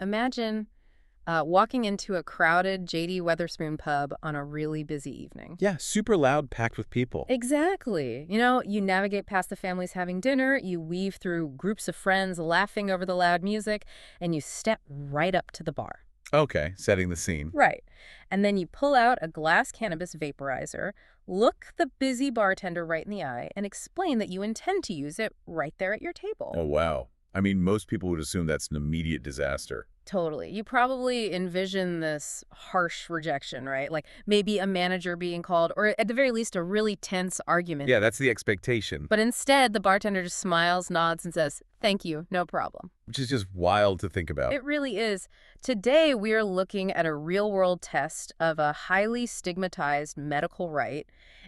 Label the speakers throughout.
Speaker 1: Imagine walking into a crowded J.D. Weatherspoon pub on a really busy evening.
Speaker 2: Yeah, super loud, packed with people.
Speaker 1: Exactly. You navigate past the families having dinner, you weave through groups of friends laughing over the loud music, and you step right up to the bar.
Speaker 2: Okay, setting the scene.
Speaker 1: Right. And then you pull out a glass cannabis vaporizer, look the busy bartender right in the eye, and explain that you intend to use it right there at your table.
Speaker 2: Oh, wow. I mean, most people would assume that's an immediate disaster.
Speaker 1: Totally. You probably envision this harsh rejection, right? Like maybe a manager being called, or at the very least, a really tense argument.
Speaker 2: Yeah, that's the expectation,
Speaker 1: But instead, the bartender just smiles, nods, and says, "Thank you, no problem."
Speaker 2: which is just wild to think about.
Speaker 1: It really is. Today, we are looking at a real-world test of a highly stigmatized medical right,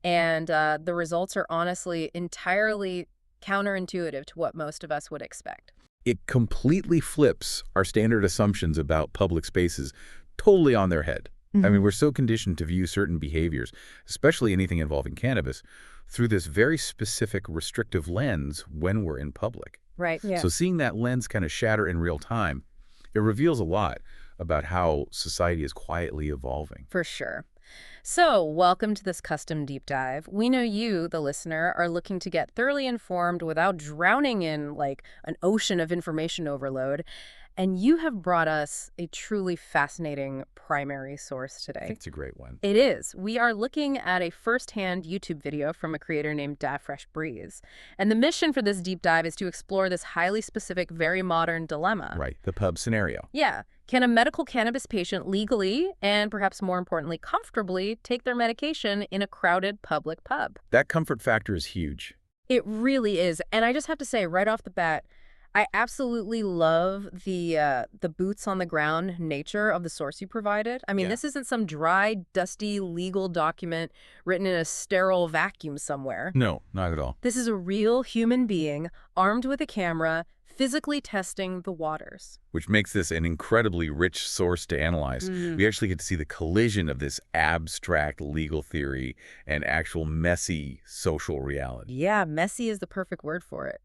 Speaker 1: and the results are honestly entirely counterintuitive to what most of us would expect.
Speaker 2: It completely flips our standard assumptions about public spaces totally on their head. I mean, we're so conditioned to view certain behaviors, especially anything involving cannabis, through this very specific restrictive lens when we're in public.
Speaker 1: Right. Yeah.
Speaker 2: So seeing that lens kind of shatter in real time, it reveals a lot about how society is quietly evolving.
Speaker 1: For sure. So, welcome to this custom deep dive. We know you, the listener, are looking to get thoroughly informed without drowning in like an ocean of information overload. And you have brought us a truly fascinating primary source
Speaker 2: I
Speaker 1: today.
Speaker 2: think it's a great one.
Speaker 1: It is. We are looking at a first-hand YouTube video from a creator named Fresh Breeze. And the mission for this deep dive is to explore this highly specific, very modern dilemma.
Speaker 2: Right, the pub scenario.
Speaker 1: Yeah. Can a medical cannabis patient legally, and perhaps more importantly, comfortably, take their medication in a crowded public pub?
Speaker 2: That comfort factor is huge.
Speaker 1: It really is. And I just have to say, right off the bat, I absolutely love the boots on the ground nature of the source you provided. I mean,
Speaker 2: Yeah.
Speaker 1: this isn't some dry, dusty legal document written in a sterile vacuum somewhere.
Speaker 2: No, not at all.
Speaker 1: This is a real human being armed with a camera, physically testing the waters.
Speaker 2: Which makes this an incredibly rich source to analyze. We actually get to see the collision of this abstract legal theory and actual messy social reality.
Speaker 1: Yeah, messy is the perfect word for it.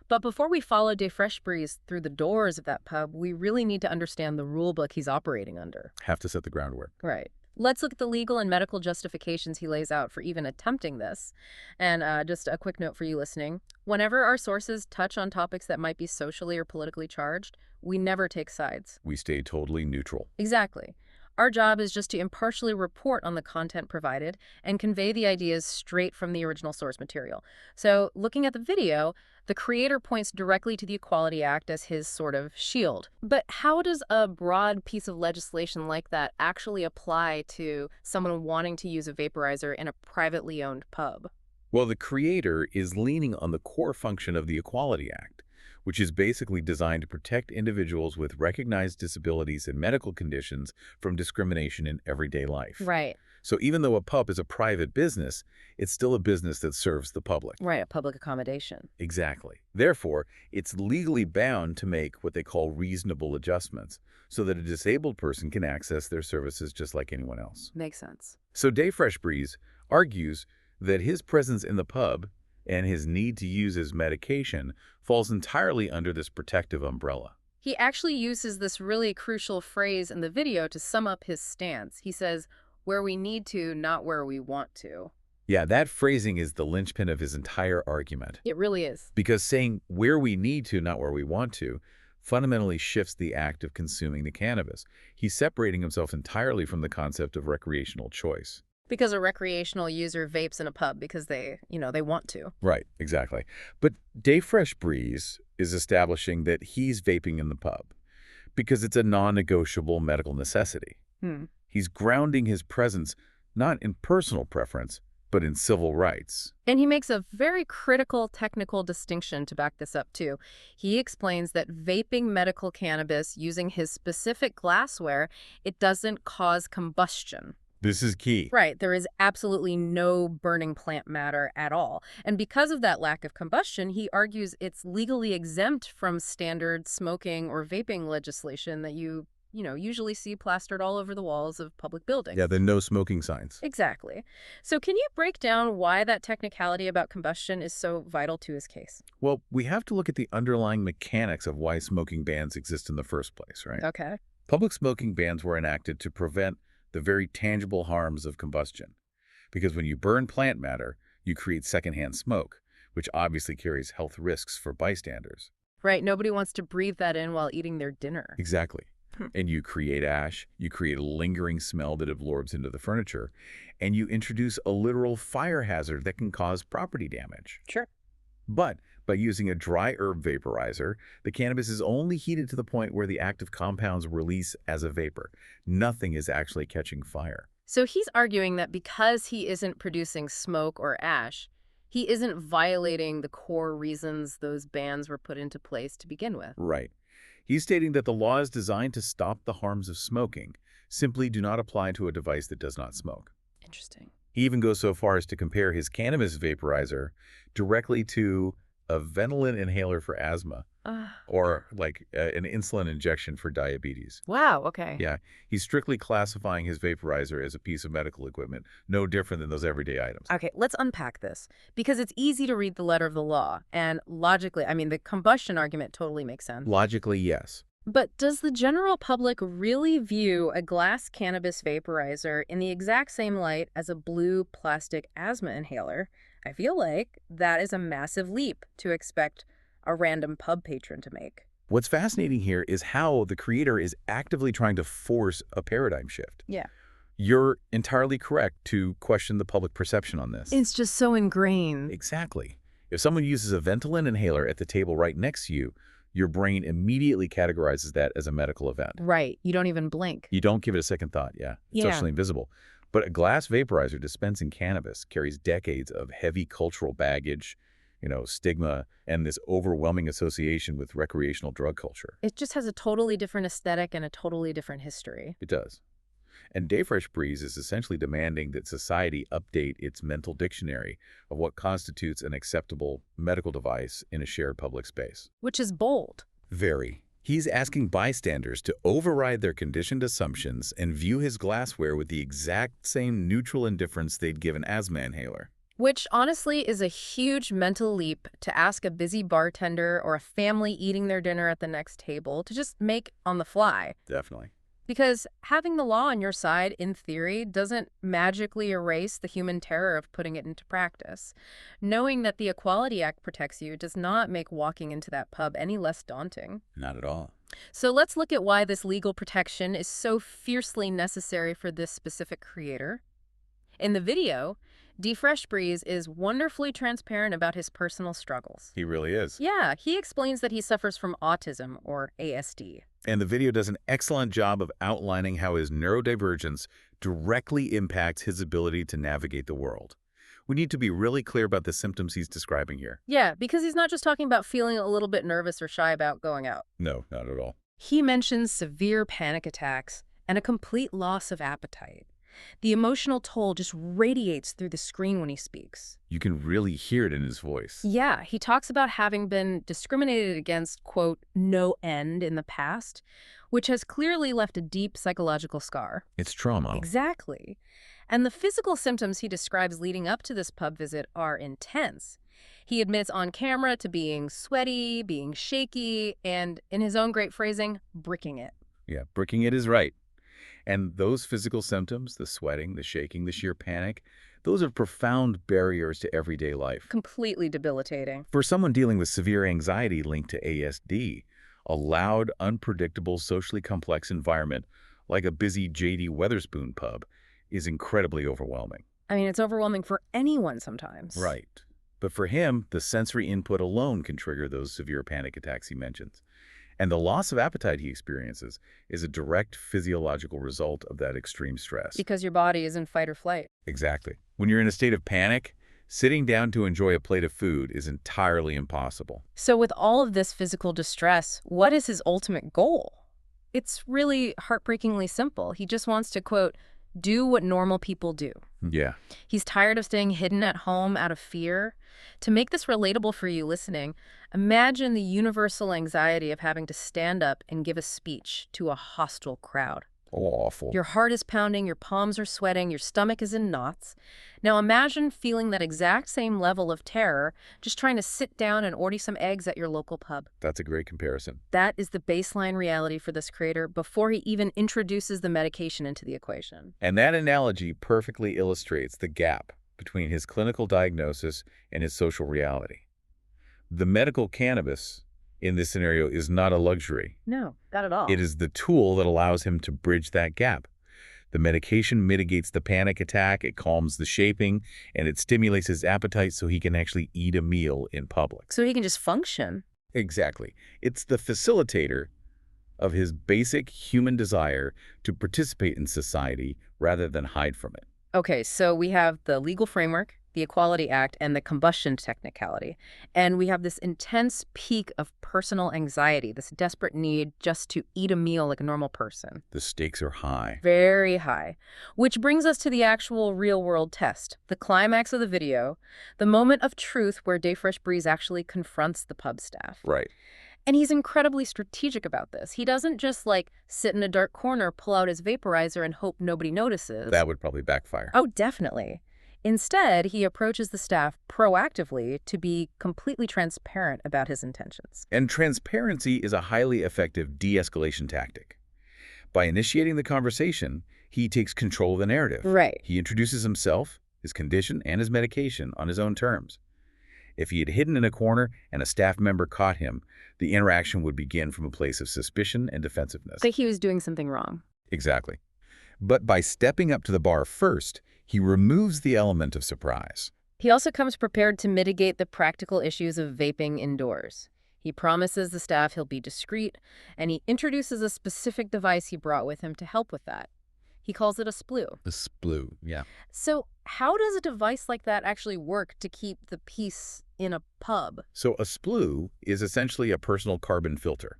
Speaker 1: But before we follow Fresh Breeze through the doors of that pub, we really need to understand the rule book he's operating under.
Speaker 2: Have to set the groundwork.
Speaker 1: Right. Let's look at the legal and medical justifications he lays out for even attempting this. And just a quick note for you listening. Whenever our sources touch on topics that might be socially or politically charged, we never take sides.
Speaker 2: We stay totally neutral.
Speaker 1: Exactly. Our job is just to impartially report on the content provided and convey the ideas straight from the original source material. So, looking at the video, the creator points directly to the Equality Act as his sort of shield. But how does a broad piece of legislation like that actually apply to someone wanting to use a vaporizer in a privately owned pub?
Speaker 2: Well, the creator is leaning on the core function of the Equality Act, which is basically designed to protect individuals with recognized disabilities and medical conditions from discrimination in everyday life.
Speaker 1: Right.
Speaker 2: So even though a pub is a private business, it's still a business that serves the public.
Speaker 1: Right, a public accommodation.
Speaker 2: Exactly. Therefore, it's legally bound to make what they call reasonable adjustments so that a disabled person can access their services just like anyone else.
Speaker 1: Makes sense.
Speaker 2: So Fresh Breeze argues that his presence in the pub and his need to use his medication falls entirely under this protective umbrella.
Speaker 1: He actually uses this really crucial phrase in the video to sum up his stance. He says, "Where we need to, not where we want to."
Speaker 2: Yeah, that phrasing is the linchpin of his entire argument.
Speaker 1: It really is.
Speaker 2: Because saying where we need to, not where we want to, fundamentally shifts the act of consuming the cannabis. He's separating himself entirely from the concept of recreational choice.
Speaker 1: Because a recreational user vapes in a pub because they want to.
Speaker 2: Right, exactly. But Fresh Breeze is establishing that he's vaping in the pub because it's a non-negotiable medical necessity. He's grounding his presence not in personal preference, but in civil rights.
Speaker 1: And he makes a very critical technical distinction to back this up, too. He explains that vaping medical cannabis using his specific glassware, it doesn't cause combustion.
Speaker 2: This is key.
Speaker 1: Right. There is absolutely no burning plant matter at all. And because of that lack of combustion, he argues it's legally exempt from standard smoking or vaping legislation that you usually see plastered all over the walls of public buildings.
Speaker 2: Yeah, the no smoking signs.
Speaker 1: Exactly. So can you break down why that technicality about combustion is so vital to his case?
Speaker 2: Well, we have to look at the underlying mechanics of why smoking bans exist in the first place, right?
Speaker 1: Okay.
Speaker 2: Public smoking bans were enacted to prevent the very tangible harms of combustion. Because when you burn plant matter, you create secondhand smoke, which obviously carries health risks for bystanders.
Speaker 1: Right. Nobody wants to breathe that in while eating their dinner.
Speaker 2: Exactly.
Speaker 1: Hmm.
Speaker 2: And you create ash, you create a lingering smell that absorbs into the furniture, and you introduce a literal fire hazard that can cause property damage.
Speaker 1: Sure.
Speaker 2: But by using a dry herb vaporizer, the cannabis is only heated to the point where the active compounds release as a vapor. Nothing is actually catching fire.
Speaker 1: So he's arguing that because he isn't producing smoke or ash, he isn't violating the core reasons those bans were put into place to begin with.
Speaker 2: Right. He's stating that the law is designed to stop the harms of smoking, simply do not apply to a device that does not smoke.
Speaker 1: Interesting.
Speaker 2: He even goes so far as to compare his cannabis vaporizer directly to a Ventolin inhaler for asthma, or like an insulin injection for diabetes.
Speaker 1: Wow, okay.
Speaker 2: Yeah, he's strictly classifying his vaporizer as a piece of medical equipment, no different than those everyday items.
Speaker 1: Okay, let's unpack this, because it's easy to read the letter of the law, and logically, the combustion argument totally makes sense.
Speaker 2: Logically, yes.
Speaker 1: But does the general public really view a glass cannabis vaporizer in the exact same light as a blue plastic asthma inhaler? I feel like that is a massive leap to expect a random pub patron to make.
Speaker 2: What's fascinating here is how the creator is actively trying to force a paradigm shift.
Speaker 1: Yeah.
Speaker 2: You're entirely correct to question the public perception on this.
Speaker 1: It's just so ingrained.
Speaker 2: Exactly. If someone uses a Ventolin inhaler at the table right next to you, your brain immediately categorizes that as a medical event.
Speaker 1: Right. You don't even blink.
Speaker 2: You don't give it a second thought, yeah. It's socially invisible. But a glass vaporizer dispensing cannabis carries decades of heavy cultural baggage, stigma, and this overwhelming association with recreational drug culture.
Speaker 1: It just has a totally different aesthetic and a totally different history.
Speaker 2: It does. And Dayfresh Breeze is essentially demanding that society update its mental dictionary of what constitutes an acceptable medical device in a shared public space.
Speaker 1: Which is bold.
Speaker 2: Very. He's asking bystanders to override their conditioned assumptions and view his glassware with the exact same neutral indifference they'd give an asthma inhaler.
Speaker 1: Which, honestly, is a huge mental leap to ask a busy bartender or a family eating their dinner at the next table to just make on the fly.
Speaker 2: Definitely.
Speaker 1: Because having the law on your side, in theory, doesn't magically erase the human terror of putting it into practice. Knowing that the Equality Act protects you does not make walking into that pub any less daunting.
Speaker 2: Not at all.
Speaker 1: So let's look at why this legal protection is so fiercely necessary for this specific creator. In the video, Fresh Breeze is wonderfully transparent about his personal struggles.
Speaker 2: He really is.
Speaker 1: Yeah, he explains that he suffers from autism, or ASD.
Speaker 2: And the video does an excellent job of outlining how his neurodivergence directly impacts his ability to navigate the world. We need to be really clear about the symptoms he's describing here.
Speaker 1: Yeah, because he's not just talking about feeling a little bit nervous or shy about going out.
Speaker 2: No, not at all.
Speaker 1: He mentions severe panic attacks and a complete loss of appetite. The emotional toll just radiates through the screen when he speaks.
Speaker 2: You can really hear it in his voice.
Speaker 1: Yeah, he talks about having been discriminated against, quote, no end in the past, which has clearly left a deep psychological scar.
Speaker 2: It's trauma.
Speaker 1: Exactly. And the physical symptoms he describes leading up to this pub visit are intense. He admits on camera to being sweaty, being shaky, and, in his own great phrasing, bricking it.
Speaker 2: Yeah, bricking it is right. And those physical symptoms, the sweating, the shaking, the sheer panic, those are profound barriers to everyday life.
Speaker 1: Completely debilitating.
Speaker 2: For someone dealing with severe anxiety linked to ASD, a loud, unpredictable, socially complex environment like a busy J.D. Wetherspoon pub is incredibly overwhelming.
Speaker 1: It's overwhelming for anyone sometimes.
Speaker 2: Right. But for him, the sensory input alone can trigger those severe panic attacks he mentions. And the loss of appetite he experiences is a direct physiological result of that extreme stress.
Speaker 1: Because your body is in fight or flight.
Speaker 2: Exactly. When you're in a state of panic, sitting down to enjoy a plate of food is entirely impossible.
Speaker 1: So with all of this physical distress, what is his ultimate goal? It's really heartbreakingly simple. He just wants to, quote, Do what normal people do.
Speaker 2: Yeah.
Speaker 1: He's tired of staying hidden at home out of fear. To make this relatable for you listening, imagine the universal anxiety of having to stand up and give a speech to a hostile crowd.
Speaker 2: Awful.
Speaker 1: Your heart is pounding, your palms are sweating, your stomach is in knots. Now imagine feeling that exact same level of terror just trying to sit down and order some eggs at your local pub.
Speaker 2: That's a great comparison.
Speaker 1: That is the baseline reality for this creator before he even introduces the medication into the equation.
Speaker 2: And that analogy perfectly illustrates the gap between his clinical diagnosis and his social reality. The medical cannabis in this scenario is not a luxury.
Speaker 1: No, not at all.
Speaker 2: It is the tool that allows him to bridge that gap. The medication mitigates the panic attack, it calms the shaping, and it stimulates his appetite so he can actually eat a meal in public.
Speaker 1: So he can just function.
Speaker 2: Exactly. It's the facilitator of his basic human desire to participate in society rather than hide from it.
Speaker 1: Okay, so we have the legal framework, the Equality Act, and the combustion technicality. And we have this intense peak of personal anxiety, this desperate need just to eat a meal like a normal person.
Speaker 2: The stakes are high.
Speaker 1: Very high. Which brings us to the actual real-world test, the climax of the video, the moment of truth where Dayfresh Breeze actually confronts the pub staff.
Speaker 2: Right.
Speaker 1: And he's incredibly strategic about this. He doesn't just, sit in a dark corner, pull out his vaporizer, and hope nobody notices.
Speaker 2: That would probably backfire.
Speaker 1: Oh, definitely. Instead, he approaches the staff proactively to be completely transparent about his intentions.
Speaker 2: And transparency is a highly effective de-escalation tactic. By initiating the conversation, he takes control of the narrative.
Speaker 1: Right.
Speaker 2: He introduces himself, his condition, and his medication on his own terms. If he had hidden in a corner and a staff member caught him, the interaction would begin from a place of suspicion and defensiveness.
Speaker 1: Like he was doing something wrong.
Speaker 2: Exactly. But by stepping up to the bar first, he removes the element of surprise.
Speaker 1: He also comes prepared to mitigate the practical issues of vaping indoors. He promises the staff he'll be discreet, and he introduces a specific device he brought with him to help with that. He calls it a sploo.
Speaker 2: The sploo, yeah.
Speaker 1: So how does a device like that actually work to keep the peace in a pub?
Speaker 2: So a sploo is essentially a personal carbon filter.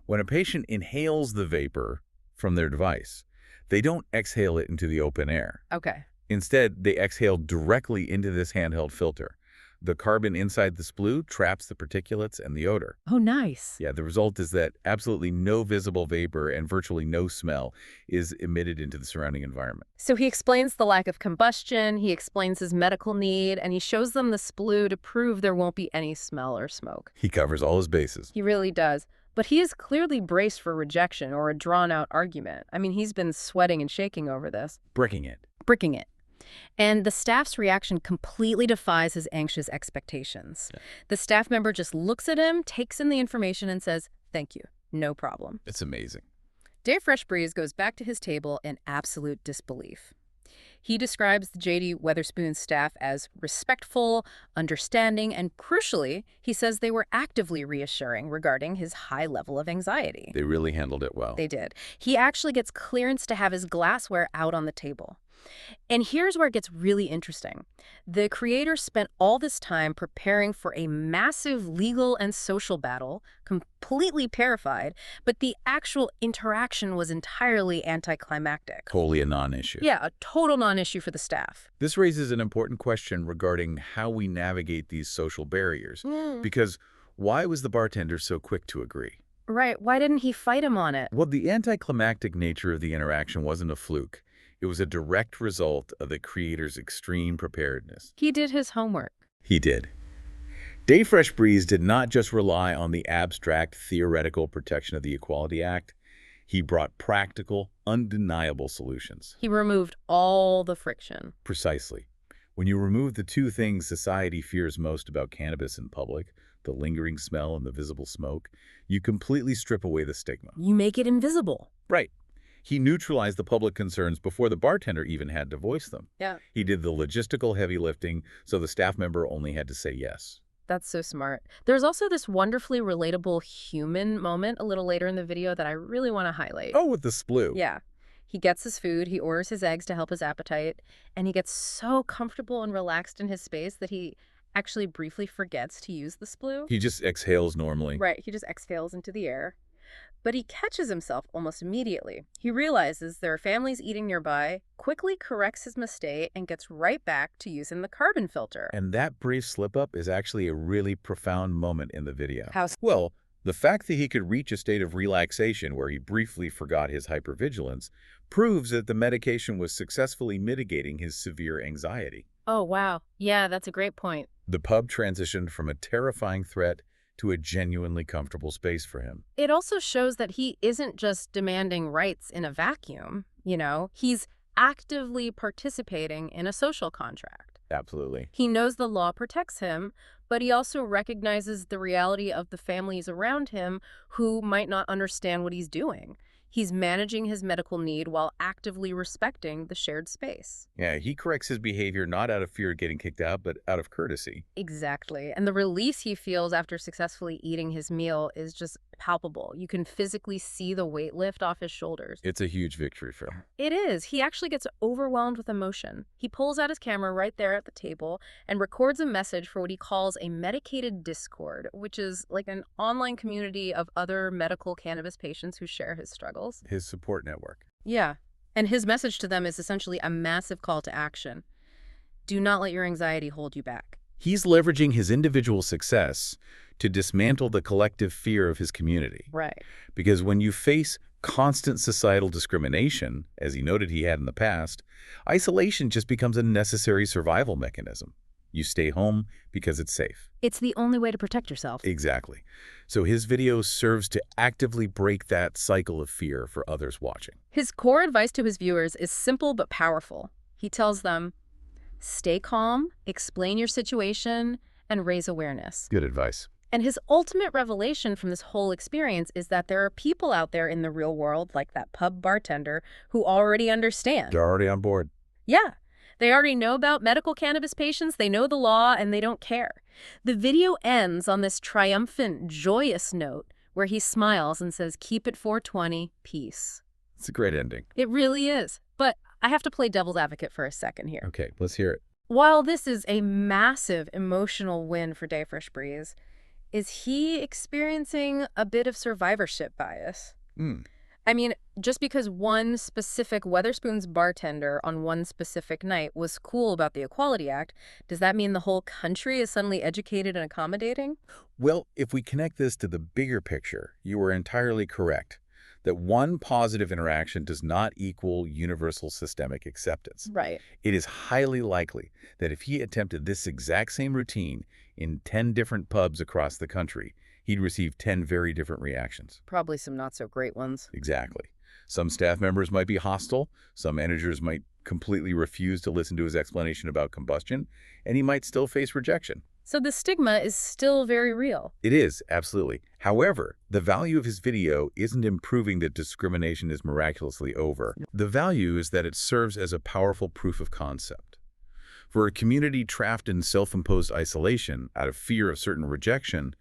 Speaker 2: When a patient inhales the vapor from their device, they don't exhale it into the open air.
Speaker 1: Okay.
Speaker 2: Instead, they exhale directly into this handheld filter. The carbon inside the sploo traps the particulates and the odor.
Speaker 1: Oh, nice.
Speaker 2: Yeah, the result is that absolutely no visible vapor and virtually no smell is emitted into the surrounding environment.
Speaker 1: So he explains the lack of combustion, he explains his medical need, and he shows them the sploo to prove there won't be any smell or smoke.
Speaker 2: He covers all his bases.
Speaker 1: He really does. But he is clearly braced for rejection or a drawn-out argument. I mean, he's been sweating and shaking over this.
Speaker 2: Bricking it.
Speaker 1: Bricking it. And the staff's reaction completely defies his anxious expectations.
Speaker 2: Yeah.
Speaker 1: The staff member just looks at him, takes in the information, and says, "Thank you, no problem."
Speaker 2: It's amazing.
Speaker 1: Dayfresh Breeze goes back to his table in absolute disbelief. He describes the J.D. Wetherspoon staff as respectful, understanding, and crucially, he says they were actively reassuring regarding his high level of anxiety.
Speaker 2: They really handled it well.
Speaker 1: They did. He actually gets clearance to have his glassware out on the table. And here's where it gets really interesting. The creator spent all this time preparing for a massive legal and social battle, completely terrified, but the actual interaction was entirely anticlimactic.
Speaker 2: Totally a non-issue.
Speaker 1: Yeah, a total non-issue for the staff.
Speaker 2: This raises an important question regarding how we navigate these social barriers. Because why was the bartender so quick to agree?
Speaker 1: Right, why didn't he fight him on it?
Speaker 2: Well, the anticlimactic nature of the interaction wasn't a fluke. It was a direct result of the creator's extreme preparedness.
Speaker 1: He did his homework.
Speaker 2: He did. Dayfresh Breeze did not just rely on the abstract, theoretical protection of the Equality Act. He brought practical, undeniable solutions.
Speaker 1: He removed all the friction.
Speaker 2: Precisely. When you remove the two things society fears most about cannabis in public, the lingering smell and the visible smoke, you completely strip away the stigma.
Speaker 1: You make it invisible.
Speaker 2: Right. He neutralized the public concerns before the bartender even had to voice them.
Speaker 1: Yeah.
Speaker 2: He did the logistical heavy lifting, so the staff member only had to say yes.
Speaker 1: That's so smart. There's also this wonderfully relatable human moment a little later in the video that I really want to highlight.
Speaker 2: Oh, with the sploo.
Speaker 1: Yeah. He gets his food, he orders his eggs to help his appetite, and he gets so comfortable and relaxed in his space that he actually briefly forgets to use the sploo.
Speaker 2: He just exhales normally.
Speaker 1: Right, he just exhales into the air. But he catches himself almost immediately. He realizes there are families eating nearby, quickly corrects his mistake, and gets right back to using the carbon filter.
Speaker 2: And that brief slip-up is actually a really profound moment in the video.
Speaker 1: How
Speaker 2: Well, the fact that he could reach a state of relaxation where he briefly forgot his hypervigilance proves that the medication was successfully mitigating his severe anxiety.
Speaker 1: Oh, wow. Yeah, that's a great point.
Speaker 2: The pub transitioned from a terrifying threat to a genuinely comfortable space for him.
Speaker 1: It also shows that he isn't just demanding rights in a vacuum, he's actively participating in a social contract.
Speaker 2: Absolutely.
Speaker 1: He knows the law protects him, but he also recognizes the reality of the families around him who might not understand what he's doing. He's managing his medical need while actively respecting the shared space.
Speaker 2: Yeah, he corrects his behavior not out of fear of getting kicked out, but out of courtesy.
Speaker 1: Exactly. And the release he feels after successfully eating his meal is just palpable. You can physically see the weight lift off his shoulders.
Speaker 2: It's a huge victory for him.
Speaker 1: It is. He actually gets overwhelmed with emotion. He pulls out his camera right there at the table and records a message for what he calls a medicated Discord, which is like an online community of other medical cannabis patients who share his struggles.
Speaker 2: His support network.
Speaker 1: Yeah. And his message to them is essentially a massive call to action. Do not let your anxiety hold you back.
Speaker 2: He's leveraging his individual success to dismantle the collective fear of his community.
Speaker 1: Right.
Speaker 2: Because when you face constant societal discrimination, as he noted he had in the past, isolation just becomes a necessary survival mechanism. You stay home because it's safe.
Speaker 1: It's the only way to protect yourself.
Speaker 2: Exactly. So his video serves to actively break that cycle of fear for others watching.
Speaker 1: His core advice to his viewers is simple but powerful. He tells them, stay calm, explain your situation, and raise awareness.
Speaker 2: Good advice.
Speaker 1: And his ultimate revelation from this whole experience is that there are people out there in the real world, like that pub bartender, who already understand.
Speaker 2: They're already on board.
Speaker 1: Yeah. They already know about medical cannabis patients, they know the law, and they don't care. The video ends on this triumphant, joyous note where he smiles and says, keep it 420, peace.
Speaker 2: It's a great ending.
Speaker 1: It really is. But I have to play devil's advocate for a second here.
Speaker 2: Okay, let's hear it.
Speaker 1: While this is a massive emotional win for Fresh Breeze, is he experiencing a bit of survivorship bias? I mean, just because one specific Weatherspoons bartender on one specific night was cool about the Equality Act, does that mean the whole country is suddenly educated and accommodating?
Speaker 2: Well, if we connect this to the bigger picture, you are entirely correct that one positive interaction does not equal universal systemic acceptance.
Speaker 1: Right.
Speaker 2: It is highly likely that if he attempted this exact same routine in 10 different pubs across the country, he'd receive 10 very different reactions.
Speaker 1: Probably some not-so-great ones.
Speaker 2: Exactly. Some staff members might be hostile, some managers might completely refuse to listen to his explanation about combustion, and he might still face rejection.
Speaker 1: So the stigma is still very real.
Speaker 2: It is, absolutely. However, the value of his video isn't improving that discrimination is miraculously over. The value is that it serves as a powerful proof of concept. For a community trapped in self-imposed isolation out of fear of certain rejection,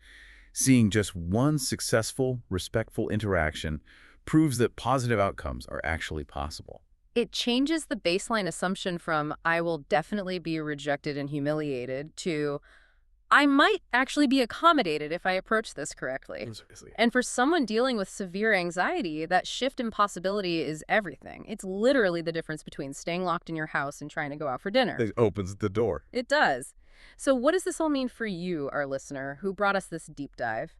Speaker 2: seeing just one successful, respectful interaction proves that positive outcomes are actually possible.
Speaker 1: It changes the baseline assumption from, I will definitely be rejected and humiliated, to, I might actually be accommodated if I approach this correctly. And for someone dealing with severe anxiety, that shift in possibility is everything. It's literally the difference between staying locked in your house and trying to go out for dinner.
Speaker 2: It opens the door.
Speaker 1: It does. So what does this all mean for you, our listener, who brought us this deep dive?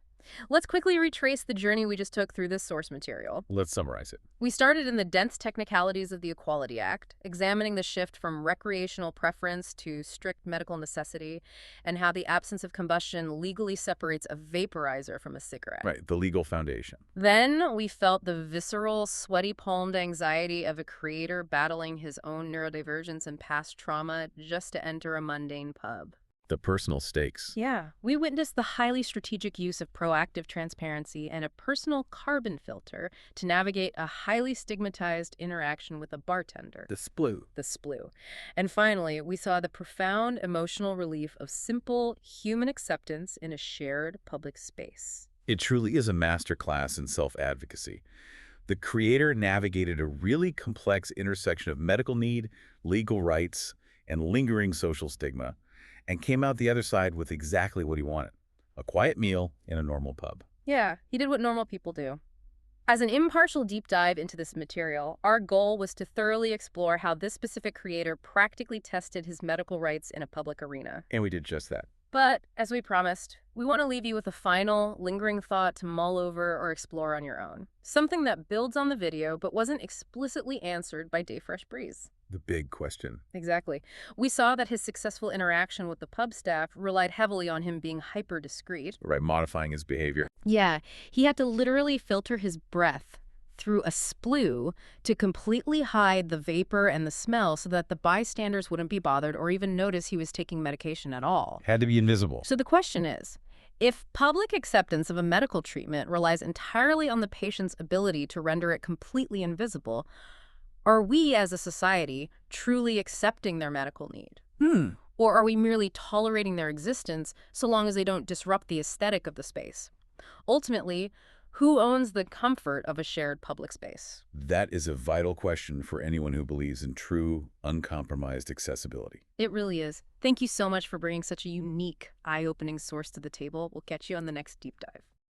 Speaker 1: Let's quickly retrace the journey we just took through this source material.
Speaker 2: Let's summarize it.
Speaker 1: We started in the dense technicalities of the Equality Act, examining the shift from recreational preference to strict medical necessity, and how the absence of combustion legally separates a vaporizer from a cigarette.
Speaker 2: Right, the legal foundation.
Speaker 1: Then we felt the visceral, sweaty-palmed anxiety of a creator battling his own neurodivergence and past trauma just to enter a mundane pub.
Speaker 2: The personal stakes.
Speaker 1: Yeah, we witnessed the highly strategic use of proactive transparency and a personal carbon filter to navigate a highly stigmatized interaction with a bartender.
Speaker 2: The sploo.
Speaker 1: The sploo. And finally, we saw the profound emotional relief of simple human acceptance in a shared public space.
Speaker 2: It truly is a masterclass in self-advocacy. The creator navigated a really complex intersection of medical need, legal rights, and lingering social stigma, and came out the other side with exactly what he wanted, a quiet meal in a normal pub.
Speaker 1: Yeah, he did what normal people do. As an impartial deep dive into this material, our goal was to thoroughly explore how this specific creator practically tested his medical rights in a public arena.
Speaker 2: And we did just that.
Speaker 1: But, as we promised, we want to leave you with a final, lingering thought to mull over or explore on your own. Something that builds on the video but wasn't explicitly answered by Dayfresh Breeze.
Speaker 2: The big question.
Speaker 1: Exactly. We saw that his successful interaction with the pub staff relied heavily on him being hyper-discreet.
Speaker 2: Right, modifying his behavior.
Speaker 1: Yeah, he had to literally filter his breath through a splue to completely hide the vapor and the smell so that the bystanders wouldn't be bothered or even notice he was taking medication at all.
Speaker 2: Had to be invisible.
Speaker 1: So the question is, if public acceptance of a medical treatment relies entirely on the patient's ability to render it completely invisible, are we as a society truly accepting their medical need? Or are we merely tolerating their existence so long as they don't disrupt the aesthetic of the space? Ultimately, who owns the comfort of a shared public space?
Speaker 2: That is a vital question for anyone who believes in true, uncompromised accessibility.
Speaker 1: It really is. Thank you so much for bringing such a unique, eye-opening source to the table. We'll catch you on the next deep dive.